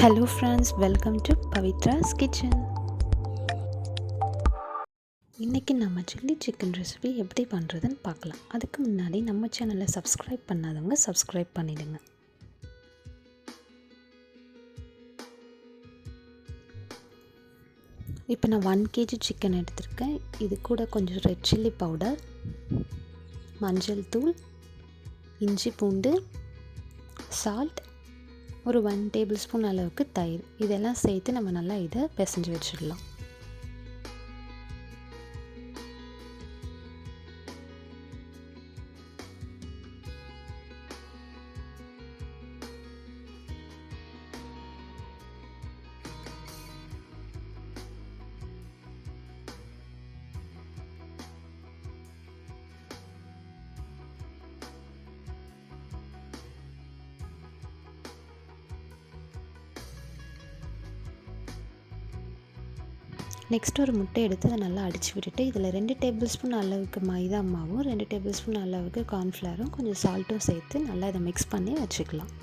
Hello friends, welcome to Pavithra's kitchen. இன்றைக்கி நம்ம chilli chicken recipe எப்படி பண்ணுறதுன்னு பார்க்கலாம். அதுக்கு முன்னாடி நம்ம சேனலை சப்ஸ்கிரைப் பண்ணாதவங்க சப்ஸ்கிரைப் பண்ணிடுங்க. இப்போ நான் 1 kg சிக்கன் எடுத்திருக்கேன். இது கூட கொஞ்சம் ரெட் சில்லி பவுடர், மஞ்சள் தூள், இஞ்சி பூண்டு, சால்ட், ஒரு 1 டேபிள் ஸ்பூன் அளவுக்கு தயிர், இதெல்லாம் சேர்த்து நம்ம நல்லா இதை பிசைஞ்சு வச்சிடலாம். நெக்ஸ்ட் ஒரு முட்டை எடுத்து அதை நல்லா அடித்து விட்டுட்டு இதில் 2 டேபிள் ஸ்பூன் அளவுக்கு மைதா மாவும் 2 டேபிள் ஸ்பூன் அளவுக்கு கார்ன்ஃப்ளவரும் கொஞ்சம் சால்ட்டும் சேர்த்து நல்லா இதை மிக்ஸ் பண்ணி வச்சுக்கலாம்.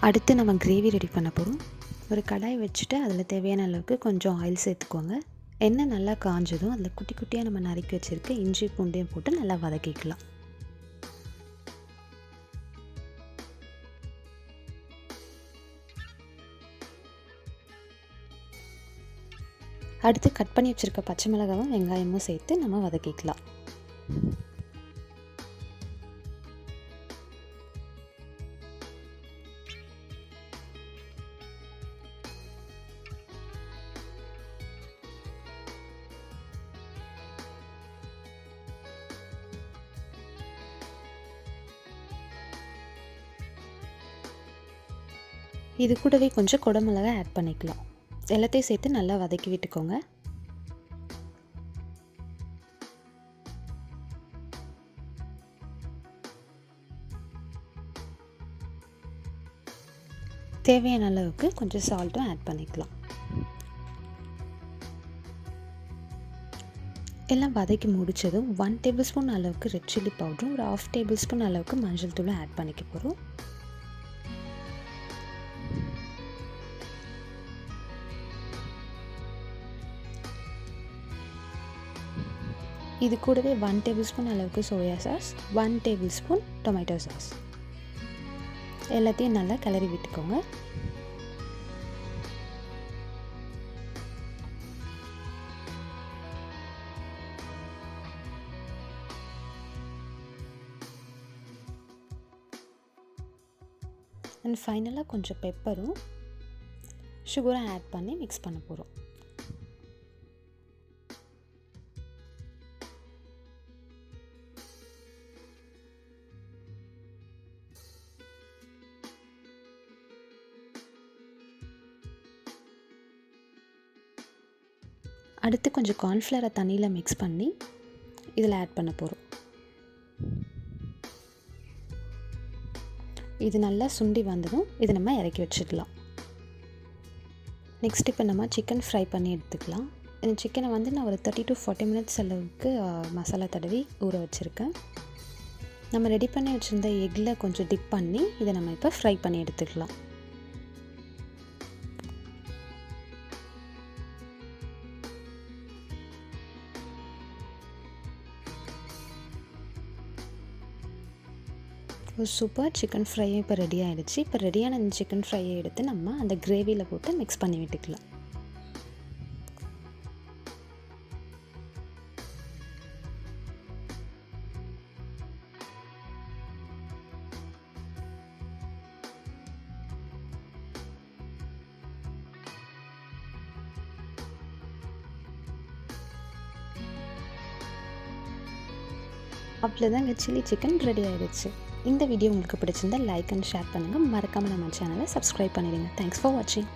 அடுத்து நம்ம கிரேவி ரெடி பண்ண போகிறோம். ஒரு கடாய் வச்சுட்டு அதில் தேவையான அளவுக்கு கொஞ்சம் ஆயில் சேர்த்துக்கோங்க. எண்ணெய் நல்லா காஞ்சதும் அதில் குட்டி குட்டியாக நம்ம நறுக்கி வச்சுருக்க இஞ்சி பூண்டையும் போட்டு நல்லா வதக்கிக்கலாம். அடுத்து கட் பண்ணி வச்சுருக்க பச்சை மிளகாவும் வெங்காயமும் சேர்த்து நம்ம வதக்கிக்கலாம். இது கூடவே கொஞ்சம் குடமிளகா ஆட் பண்ணிக்கலாம். எல்லாத்தையும் சேர்த்து நல்லா வதக்கி விட்டுக்கோங்க. தேவையான அளவுக்கு கொஞ்சம் சால்ட்டும் ஆட் பண்ணிக்கலாம். எல்லாம் வதக்கி முடித்ததும் 1 டேபிள் ஸ்பூன் அளவுக்கு ரெட் சில்லி பவுடரும் ஒரு 1/2 டேபிள் ஸ்பூன் அளவுக்கு மஞ்சள் தூளும் ஆட் பண்ணிக்க போகிறோம். இது கூடவே 1 டேபிள் ஸ்பூன் அளவுக்கு soya sauce, 1 table spoon tomato sauce, எல்லாத்தையும் நல்லா கிளறி விட்டுக்கோங்க. அண்ட் ஃபைனலாக கொஞ்சம் பெப்பரும் சுகரும் ஆட் பண்ணி மிக்ஸ் பண்ண போகிறோம். அடுத்து கொஞ்சம் கார்ன்ஃப்ளவரை தண்ணியில் மிக்ஸ் பண்ணி இதில் ஆட் பண்ண போகிறோம். இது நல்லா சுண்டி வந்ததும் இது நம்ம இறக்கி வச்சிடலாம். நெக்ஸ்ட் இப்போ நம்ம சிக்கன் ஃப்ரை பண்ணி எடுத்துக்கலாம். இந்த சிக்கனை நான் ஒரு 30 to 40 மினிட்ஸ் அளவுக்கு மசாலா தடவி ஊற வச்சுருக்கேன். நம்ம ரெடி பண்ணி வச்சுருந்த எக்கில் கொஞ்சம் டிப் பண்ணி இதை நம்ம இப்போ ஃப்ரை பண்ணி எடுத்துக்கலாம். ஒரு சூப்பர் சிக்கன் ஃப்ரையும் இப்போ ரெடி ஆகிடுச்சு. இப்போ ரெடியான இந்த சிக்கன் ஃப்ரையை எடுத்து நம்ம அந்த கிரேவியில் போட்டு மிக்ஸ் பண்ணி விட்டுக்கலாம். அவ்வளோதாங்க, சில்லி சிக்கன் ரெடி ஆகிடுச்சு. இந்த வீடியோ உங்களுக்கு பிடிச்சிருந்தா லைக் அண்ட் ஷேர் பண்ணுங்கள். மறக்காமல் நம்ம சேனலை சப்ஸ்கிரைப் பண்ணிடுங்க. தேங்க்ஸ் ஃபார் வாட்சிங்.